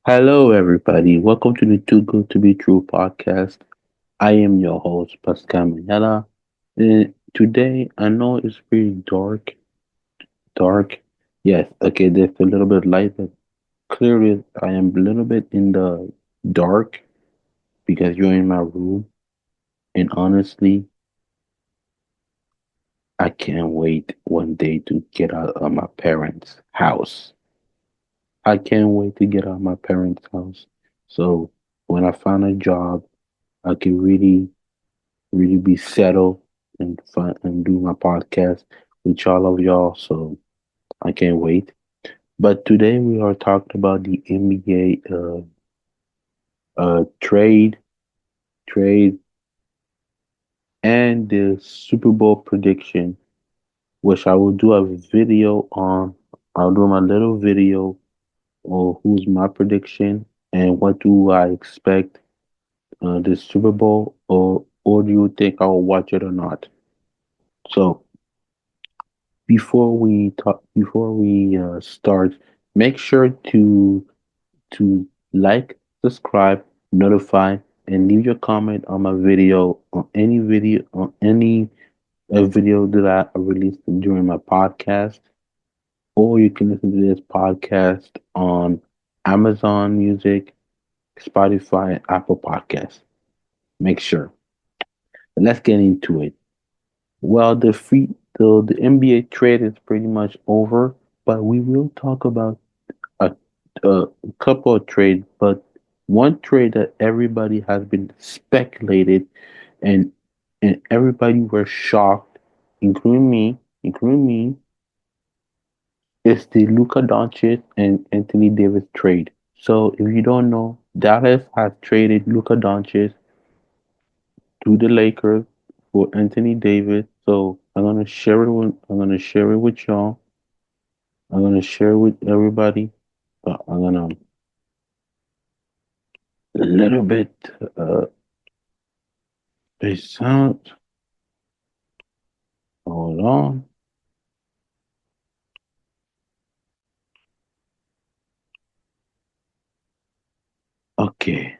Hello, everybody. Welcome to the Too Good to Be True podcast. I am your host, Pascal Manella. Today, I know it's pretty dark. Yes, okay, there's a little bit light, but clearly I am a little bit in the dark because you're in my room. And honestly, I can't wait one day to get out of my parents' house. I can't wait to get out of my parents' house. So when I find a job, I can really be settled and fun and do my podcast with all of y'all. So I can't wait. But today we are talking about the NBA trade and the Super Bowl prediction, which I will do a video on. I'll do my little video on who's my prediction and what do I expect the Super Bowl, or do you think I will watch it or not? So before we start, make sure to like, subscribe, notify, and leave your comment on my video on any video that I released during my podcast, or you can listen to this podcast on Amazon Music, Spotify, and Apple Podcasts. Make sure. Let's get into it. Well, the NBA trade is pretty much over, but we will talk about a, a couple of trades, but one trade that everybody has been speculated and everybody were shocked, including me, is the Luka Doncic and Anthony Davis trade. So if you don't know, Dallas has traded Luka Doncic to the Lakers for Anthony Davis. So I'm gonna share it with y'all. I'm gonna share it with everybody. I'm gonna a little bit uh space out. Hold on. Okay.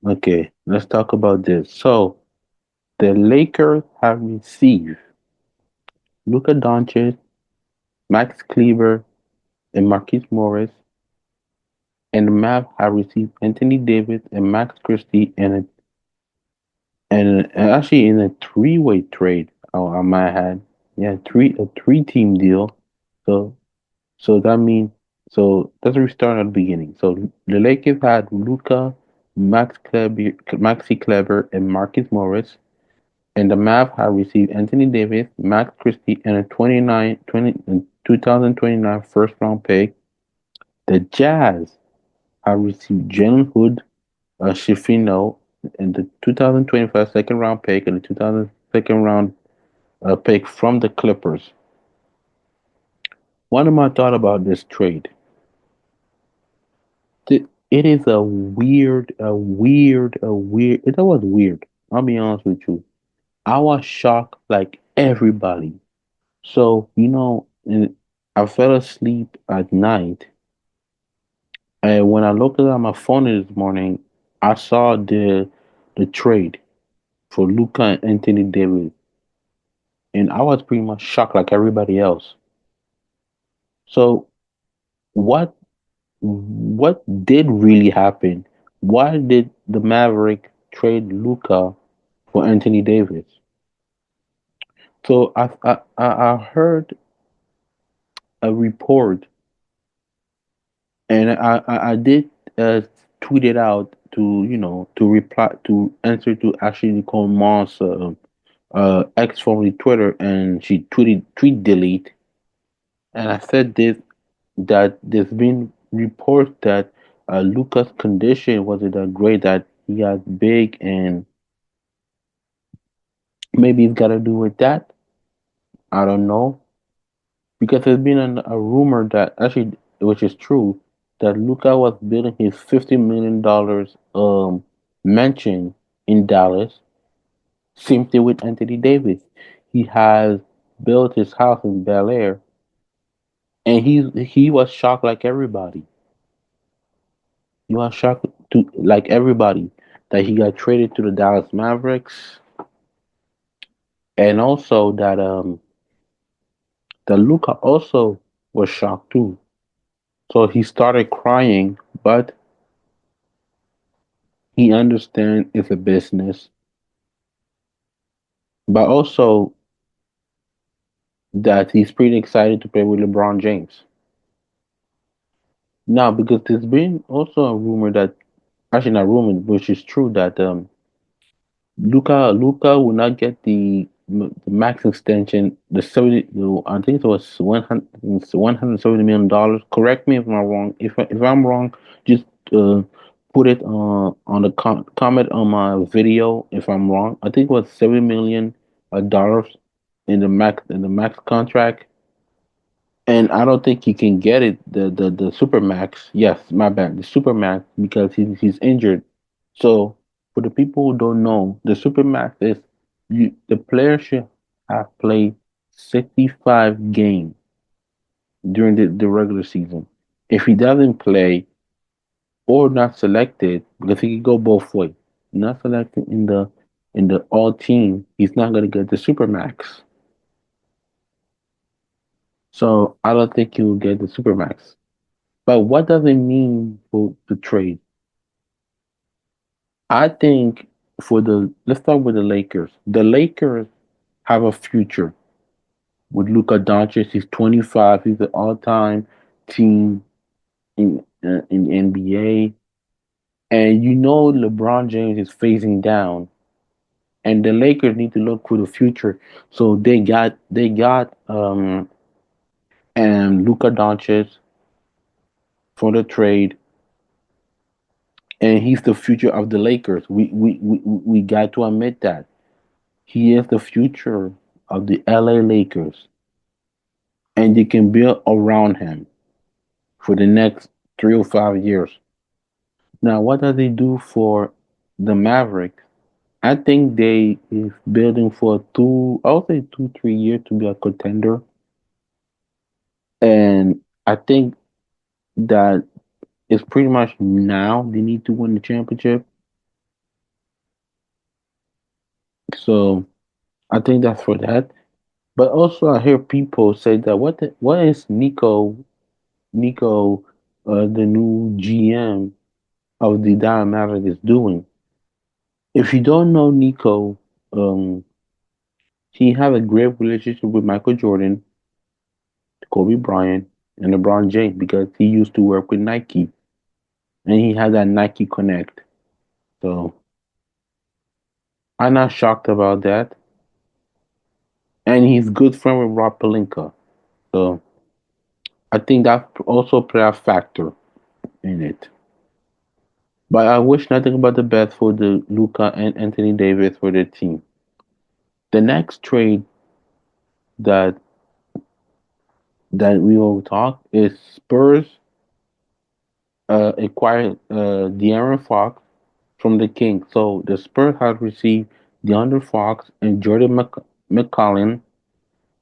Okay. Let's talk about this. So the Lakers have received Luka Doncic, Max Kleber, and Marquise Morris, and the Mavs have received Anthony Davis and Max Christie and actually in a three-way trade. Oh, I might add, yeah, three-team deal. So so that means so let's restart at the beginning. So the Lakers had Luca, Maxi Kleber, and Marcus Morris, and the Mavs have received Anthony Davis, Max Christie, and a 2029 first round pick. The Jazz have received Jalen Hood, Shifino, and the 2025 second round pick and the 2000 second round pick from the Clippers. What am I thought about this trade? It is It was weird. I'll be honest with you. I was shocked like everybody. So, and I fell asleep at night. And when I looked at my phone this morning, I saw the trade for Luca and Anthony Davis. And I was pretty much shocked like everybody else. So what what did really happen? Why did the Maverick trade Luca for Anthony Davis? So I heard a report, and I did uh, tweet it out to to reply to answer to Ashley Nicole Moss ex formerly Twitter, and she tweet delete, and I said this that there's been reports that Luca's condition wasn't that great, that he got big, and maybe it's got to do with that. I don't know, because there's been a rumor that actually, which is true, that Luca was building his $50 million mansion in Dallas. Same thing with Anthony Davis. He has built his house in Bel Air, and he was shocked like everybody. You are shocked to like everybody that he got traded to the Dallas Mavericks, and also that Luca also was shocked too. So he started crying, but he understands it's a business, but also that he's pretty excited to play with LeBron James. Now, because there's been also a rumor that, actually not rumor, which is true, that Luca will not get the max extension, the 70, I think it was 170 million dollars. Correct me if I'm wrong. If I'm wrong, just uh, put it on the comment on my video if I'm wrong. I think it was 70 million dollars in the max contract, and I don't think he can get it the super max. Yes, my bad, the super max, because he's injured. So for the people who don't know, the super max is the player should have played 65 games during the regular season. If he doesn't play or not selected, because he can go both ways, not selected in the all team, he's not gonna get the super max. So I don't think he will get the super max. But what does it mean for the trade? I think for the let's start with the Lakers. The Lakers have a future with Luka Doncic. He's 25. He's the all-time team in NBA, and you know LeBron James is phasing down, and the Lakers need to look for the future. So they got and Luka Doncic for the trade, and he's the future of the Lakers. We got to admit that he is the future of the LA Lakers, and you can build around him for the next 3 or 5 years. Now, what does he do for the Mavericks? I think they is building for I would say 2, 3 years to be a contender, and I think that it's pretty much now they need to win the championship. So I think that's for that. But also, I hear people say that what is Nico, the new GM of the Dallas Mavericks is doing? If you don't know Nico, um, he have a great relationship with Michael Jordan, Kobe Bryant, and LeBron James because he used to work with Nike and he had that Nike connect. So I'm not shocked about that. And he's good friend with Rob Pelinka. So I think that also play a factor in it. But I wish nothing but the best for the Luca and Anthony Davis for their team. The next trade that we will talk is Spurs acquired De'Aaron Fox from the Kings. So the Spurs have received DeAndre Fox and Jordan McCollum.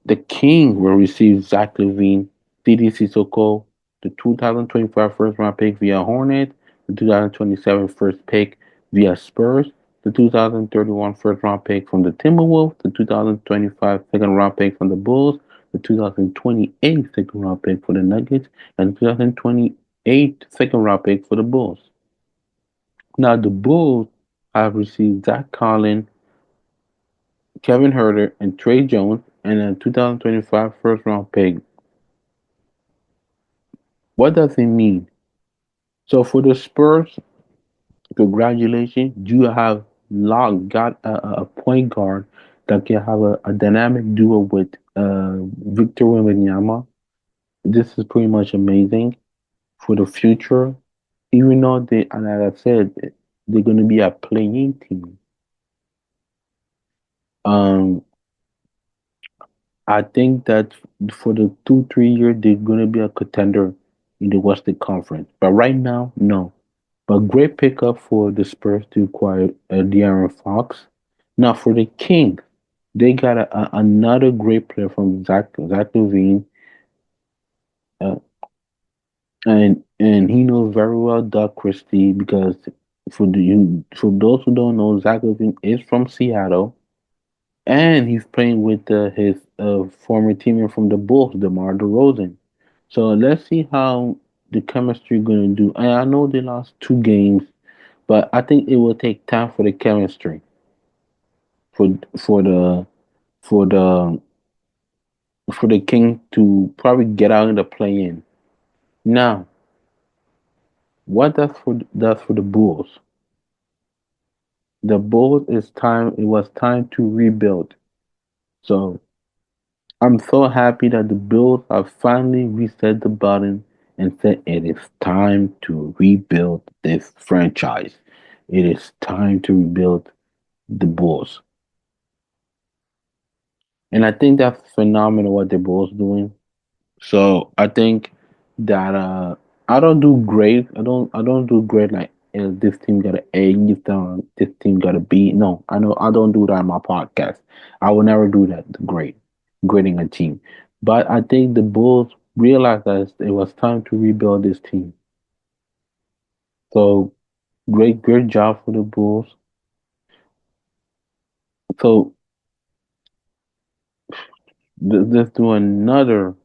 The Kings will receive Zach LaVine, Didi Sissoko, the 2025 first round pick via Hornets, the 2027 first pick via Spurs, the 2031 first round pick from the Timberwolves, the 2025 second round pick from the Bulls, the 2028 second round pick for the Nuggets, and the 2028 second round pick for the Bulls. Now the Bulls have received Zach Collins, Kevin Herter, and Trey Jones, and a 2025 first round pick. What does it mean? So for the Spurs, congratulations, you have got a point guard that can have a dynamic duo with Victor Wembanyama. This is pretty much amazing for the future. Even though they, and as I said, they're going to be a playing team. Um, I think that for the 2, 3 years they're going to be a contender in the Western Conference. But right now, no. But great pickup for the Spurs to acquire De'Aaron Fox. Now for the Kings, they got another great player from Zach LaVine. Uh, and he knows very well Doug Christie because for those who don't know, Zach LaVine is from Seattle, and he's playing with his former teammate from the Bulls, DeMar DeRozan. So let's see how the chemistry going to do. And I know they lost 2 games, but I think it will take time for the chemistry for for the for the for the King to probably get out in the play-in. Now, what that's for the Bulls? The Bulls is time. It was time to rebuild. So I'm so happy that the Bills have finally reset the button and said it is time to rebuild this franchise. It is time to rebuild the Bulls. And I think that's phenomenal what the Bulls doing. So I think that I don't do great. I don't do great like this team got an A, this team got a B. No, I know I don't do that on my podcast. I will never do that. Grading a team. But I think the Bulls realized that it was time to rebuild this team. So great job for the Bulls. So let's do an, another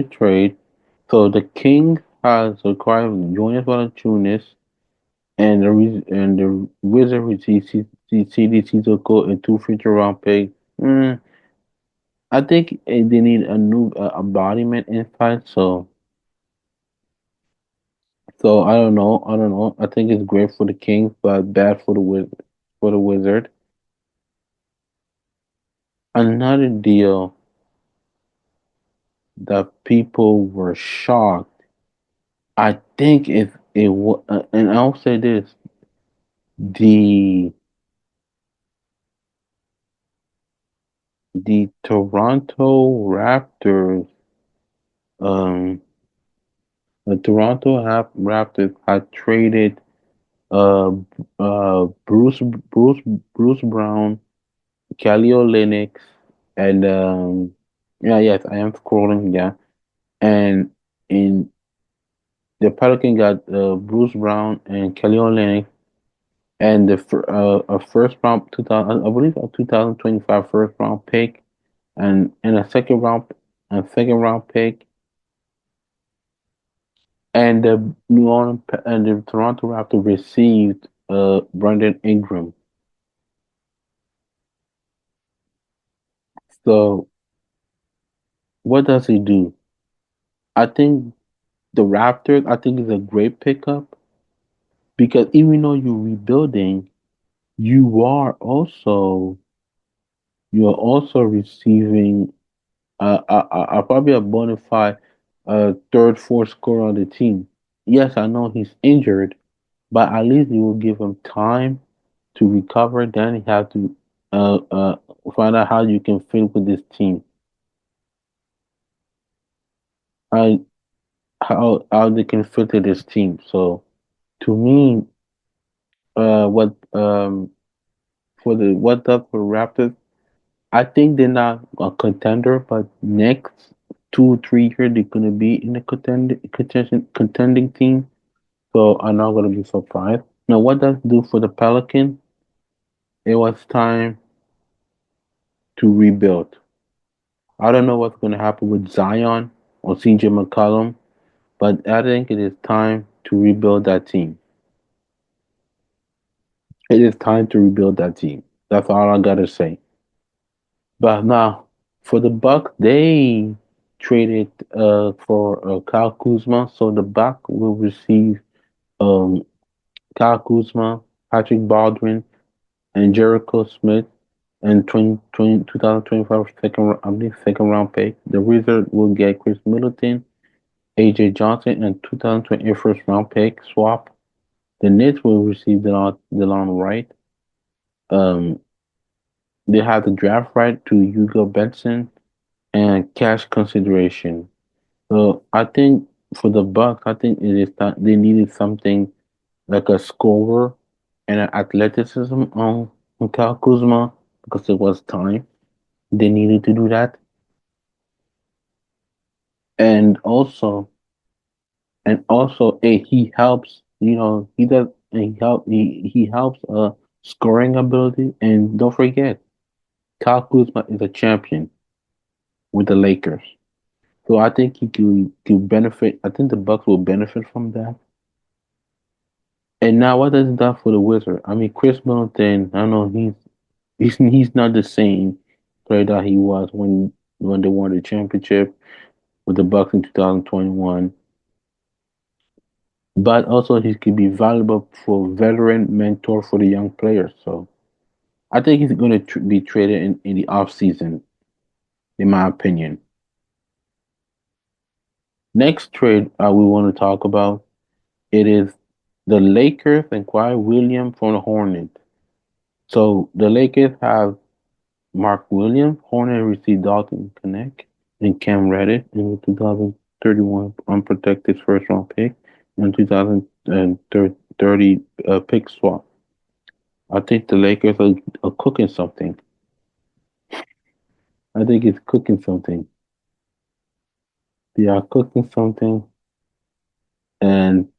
trade. So the King has acquired Jonas Valanciunas, and the Wizard received CDC Zuko and 2 future round picks. I think they need a new embodiment inside. So I don't know. I don't know. I think it's great for the Kings, but bad for the Wizard. Another deal that people were shocked. I think if it was, and I'll say this: the the Toronto Raptors, um, the Raptors had traded uh Bruce Brown, Kelly Olynyk, and yeah, yes, I am scrolling, yeah, and in the Pelican got Bruce Brown and Kelly Olynyk, and a first round 2000, I believe a 2025 first round pick, and a second round pick, and the Toronto Raptors received Brandon Ingram. So what does he do? I think the Raptors, I think, is a great pickup because even though you're rebuilding, you are also receiving probably a bona fide third, fourth scorer on the team. Yes, I know he's injured, but at least you will give him time to recover. Then you have to uh, uh, find out how you can fit with this team. How how they can fit with this team. So to me, what what up for Raptors? I think they're not a contender, but next 2 3 years they're gonna be in a contending team. So I'm not gonna be surprised. Now, what does it do for the Pelican? It was time to rebuild. I don't know what's gonna happen with Zion or CJ McCollum, but I think it is time to rebuild that team. It is time to rebuild that team. That's all I gotta say. But now, for the Bucks, they traded for Kyle Kuzma, so the Bucks will receive um Kyle Kuzma, Patrick Baldwin, and Jericho Smith, and 2025 I believe second round pick. The Wizards will get Chris Middleton, AJ Johnson, and 2020 first round pick swap. The Knicks will receive DeLon Wright. Um, they have the draft right to Hugo Benson and cash consideration. So I think for the Bucks, I think it is that they needed something like a scorer and an athleticism on Kyle Kuzma because it was time. They needed to do that. and also he helps. He does. He helps scoring ability. And don't forget, Kyle Kuzma is a champion with the Lakers. So I think he could benefit. I think the Bucks will benefit from that. And now, what does that for the Wizard? I mean, Chris Middleton. I know he's not the same player that he was when they won the championship with the Bucks in 2021. But also, he could be valuable for veteran mentor for the young players. So I think he's going to be traded in the off season, in my opinion. Next trade we want to talk about it is the Lakers acquire William from the Hornets. So the Lakers have Mark Williams. Hornets received Dalton Connect and Cam Reddish in the 2031 unprotected first round pick and 2030 pick swap. I think the Lakers are cooking something. I think it's cooking something. They are cooking something, and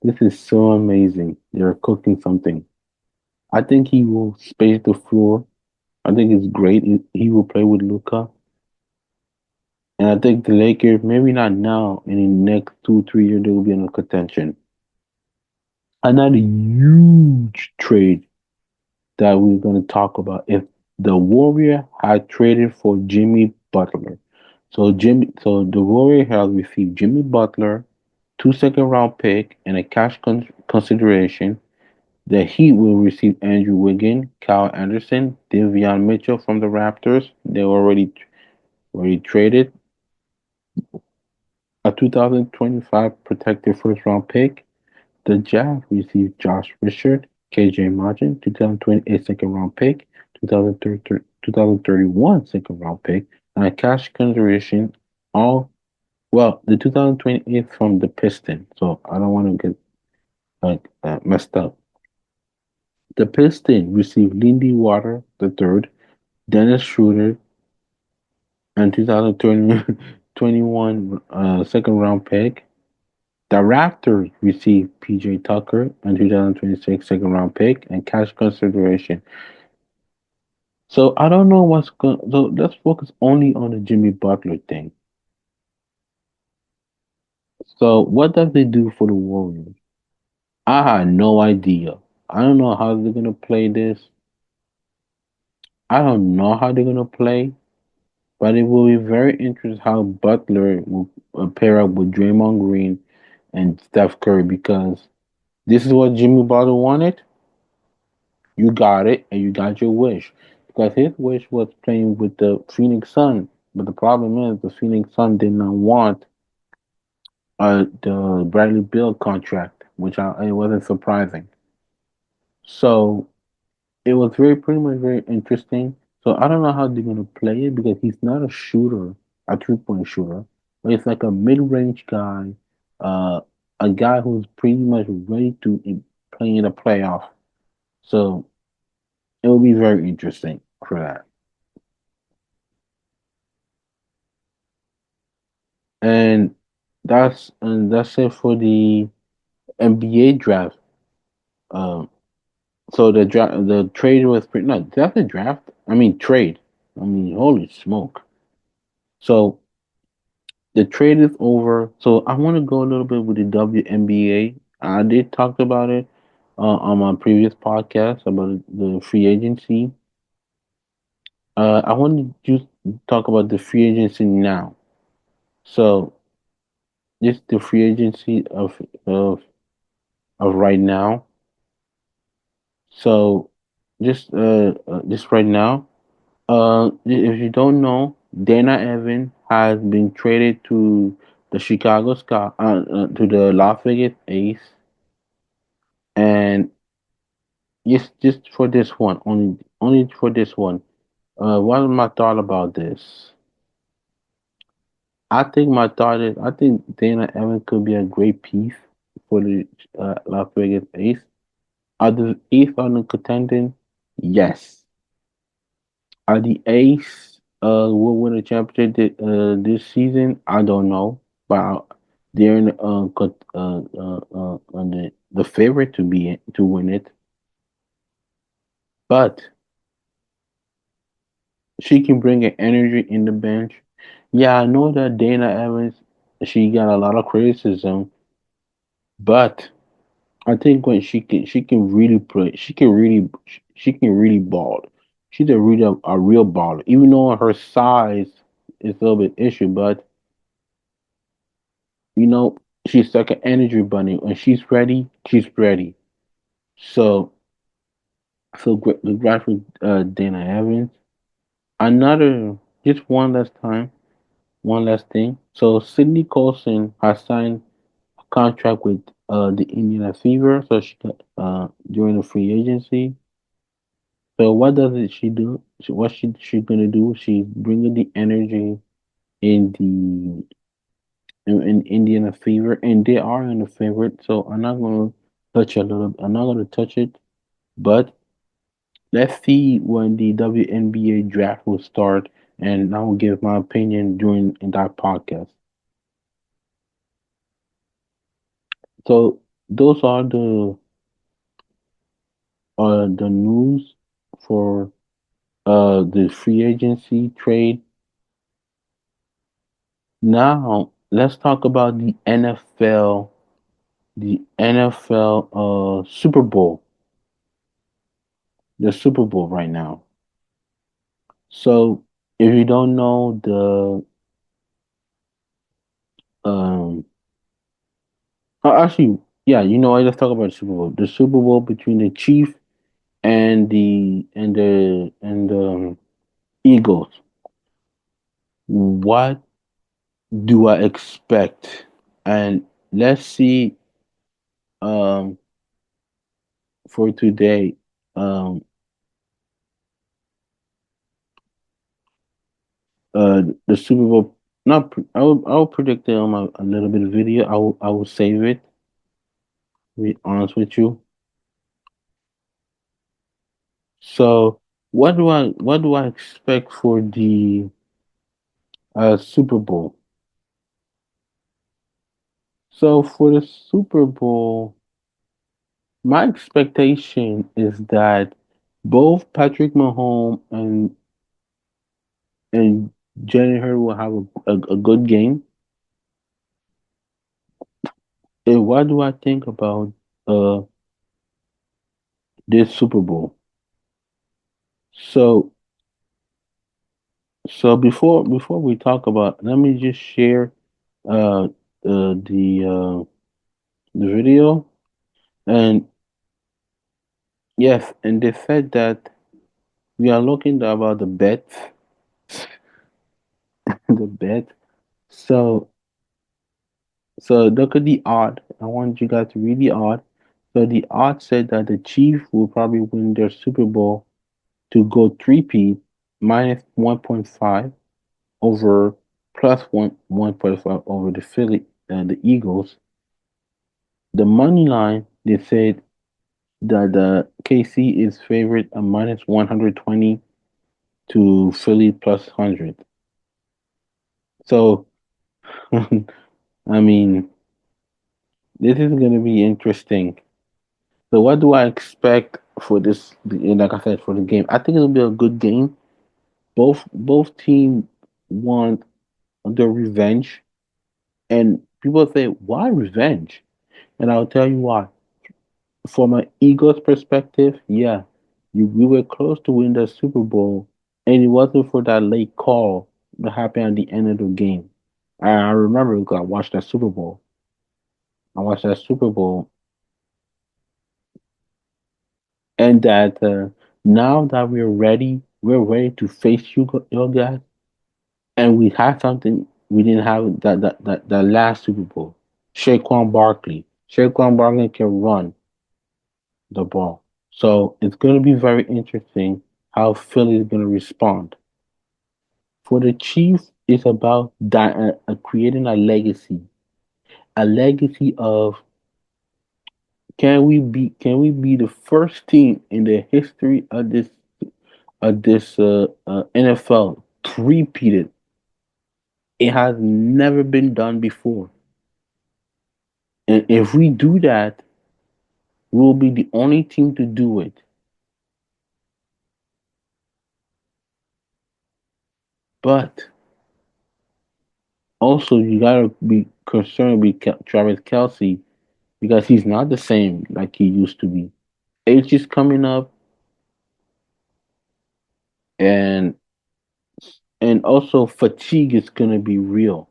this is so amazing. They are cooking something. I think he will space the floor. I think it's great. He will play with Luca. And I think the Lakers, maybe not now, in the next 2, 3 years, they will be in a contention. Another huge trade that we're going to talk about if the Warrior had traded for Jimmy Butler. So the Warrior has received Jimmy Butler, 2 second round pick, and a cash consideration. The Heat will receive Andrew Wiggins, Kyle Anderson, Davion Mitchell from the Raptors. They already traded a 2025 protected first round pick. The Jazz received Josh Richard, KJ Martin, 2028 second round pick, 2031 second round pick, and a cash consideration. All the 2028 from the Pistons. So I don't want to get messed up. The Pistons received Lindy Water the third, Dennis Schroeder, and 2021 second round pick. The Raptors received PJ Tucker and 2026 second round pick and cash consideration. So I don't know what's going. So let's focus only on the Jimmy Butler thing. So what does they do for the Warriors? I had no idea. I don't know how they're gonna play this. I don't know how they're gonna play, but it will be very interesting how Butler will pair up with Draymond Green and Steph Curry because this is what Jimmy Butler wanted. You got it, and you got your wish. Because his wish was playing with the Phoenix Sun, but the problem is the Phoenix Sun did not want the Bradley Beal contract, it wasn't surprising. So it was pretty much very interesting. So I don't know how they're gonna play it because he's not a shooter, a 3 point shooter, but it's like a mid range guy, uh, a guy who's pretty much ready to play in a playoff. So it will be very interesting for that. And that's it for the NBA draft. Um, so the trade was pretty no, that's the draft. I mean trade. I mean holy smoke. So the trade is over. So I want to go a little bit with the WNBA. I did talk about it on my previous podcast about the free agency. I want to just talk about the free agency now. So this the free agency of of right now. So just right now, if you don't know, Dana Evans has been traded to the to the Las Vegas Ace, and just for this one, only for this one. What is my thought about this? I think Dana Evans could be a great piece for the Las Vegas Ace. Are the Ace on the contending? Yes. Are the Ace? will win a championship this season? I don't know, but they're in, on the favorite to to win it. But she can bring an energy in the bench. Yeah, I know that Dana Evans, she got a lot of criticism, but I think when she can really play, she can really ball. She's a real baller. Even though her size is a little bit issue, but you know she's like an energy bunny. When she's ready, she's ready. So I feel great, glad for Dana Evans. Another, just one last time, one last thing. So Sydney Colson has signed a contract with the Indiana Fever. So she got during the free agency. So what does it she do? What she gonna do? She's bringing the energy in in Indiana Fever, and they are in the favorite. So I'm not gonna touch a little. I'm not gonna touch it, but let's see when the WNBA draft will start, and I will give my opinion during in that podcast. So those are the news for the free agency trade. Now let's talk about the NFL, the NFL Super Bowl, the Super Bowl right now. So if you don't know um actually, yeah, you know what, let's talk about the Super Bowl. The Super Bowl between the Chiefs and the Eagles. What do I expect? And let's see um for today. Um the Super Bowl, not I will predict it on my a little bit of video. I will save it, to be honest with you. So what do I expect for the Super Bowl? So for the Super Bowl, my expectation is that both Patrick Mahomes and Jennifer will have a good game. And what do I think about uh this Super Bowl? So before we talk about, let me just share uh the video. And yes, and they said that we are looking about the bets, the bet. So look at the odd. I want you guys to read the odd. So the odd said that the Chiefs will probably win their Super Bowl to go three-peat, minus 1.5 over plus 1.5 over the the Eagles. The money line, they said that the KC is favorite a minus 120 to Philly plus 100. So I mean, this is going to be interesting. So what do I expect for this? Like I said, for the game, I think it'll be a good game. Both teams want their revenge, and people say, "Why revenge?" And I'll tell you why. From an Eagles perspective, yeah, we were close to win the Super Bowl, and it wasn't for that late call that happened at the end of the game. I remember because I watched that Super Bowl. I watched that Super Bowl, and that now that we're ready to face you guys, and we have something we didn't have that last Super Bowl. Saquon Barkley can run the ball, so it's going to be very interesting how Philly is going to respond. For the Chiefs, it's about creating a legacy of can we be the first team in the history of this NFL repeated. It has never been done before. And if we do that, we'll be the only team to do it. But also, you gotta be concerned with Travis Kelsey because he's not the same like he used to be. Age is coming up, and also fatigue is gonna be real.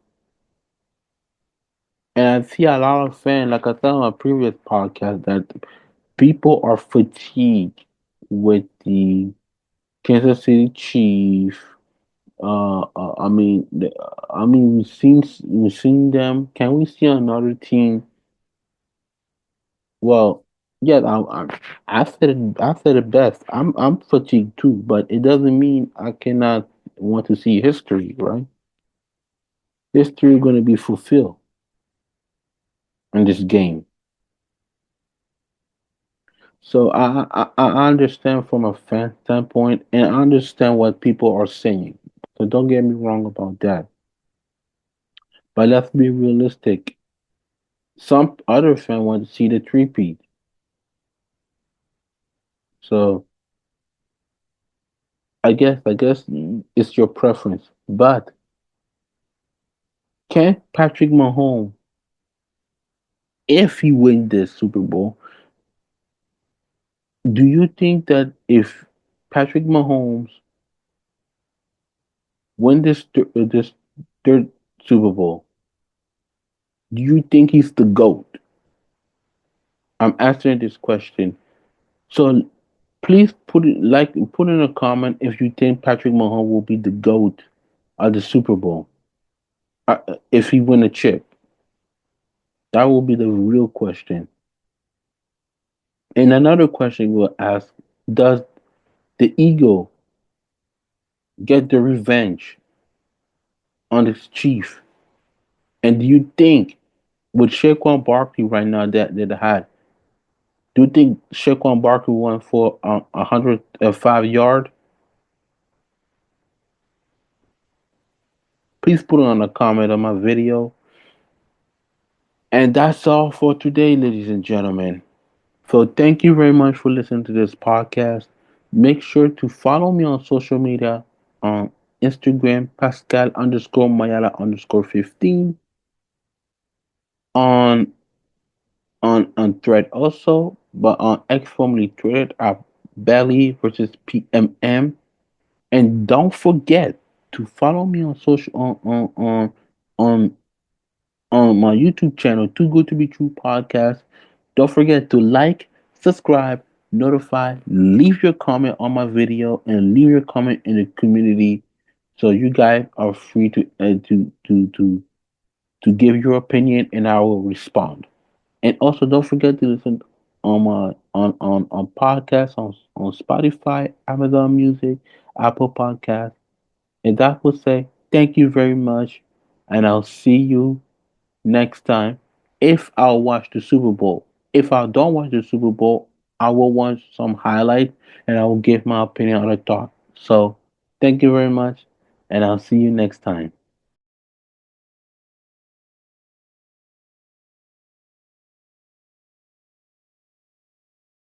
And I see a lot of fans, like I said on a previous podcast, that people are fatigued with the Kansas City Chiefs. I mean, we've seen them. Can we see another team? Well, yeah, I said it best. I'm fatigued too, but it doesn't mean I cannot want to see history, right? History going to be fulfilled in this game. So I understand from a fan standpoint, and I understand what people are saying. So don't get me wrong about that. But let's be realistic. Some other fan want to see the three-peat. So I guess it's your preference. But can Patrick Mahomes, if he win this Super Bowl, do you think that if Patrick Mahomes win this third Super Bowl, do you think he's the GOAT? I'm answering this question. So please put in a comment if you think Patrick Mahomes will be the GOAT of the Super Bowl. If he win a chip, that will be the real question. And another question we'll ask: does the Eagle get the revenge on its chief? And do you think with Saquon Barkley right now that they had, do you think Saquon Barkley went for 105 yard? Please put it on a comment on my video. And that's all for today, ladies and gentlemen. So thank you very much for listening to this podcast. Make sure to follow me on social media on Instagram, Pascal underscore Mayala underscore 15, on on thread also, but on X formerly Twitter at Belly versus PMM. And don't forget to follow me on social on on my YouTube channel, Too Good to Be True Podcast. Don't forget to like, subscribe, notify, leave your comment on my video, and leave your comment in the community, so you guys are free to give your opinion, and I will respond. And also, don't forget to listen on my on podcasts on Spotify, Amazon Music, Apple Podcasts. And that will say thank you very much, and I'll see you next time. If I'll watch the Super Bowl, if I don't watch the Super Bowl, I will watch some highlights and I will give my opinion on the thought. So, thank you very much, and I'll see you next time.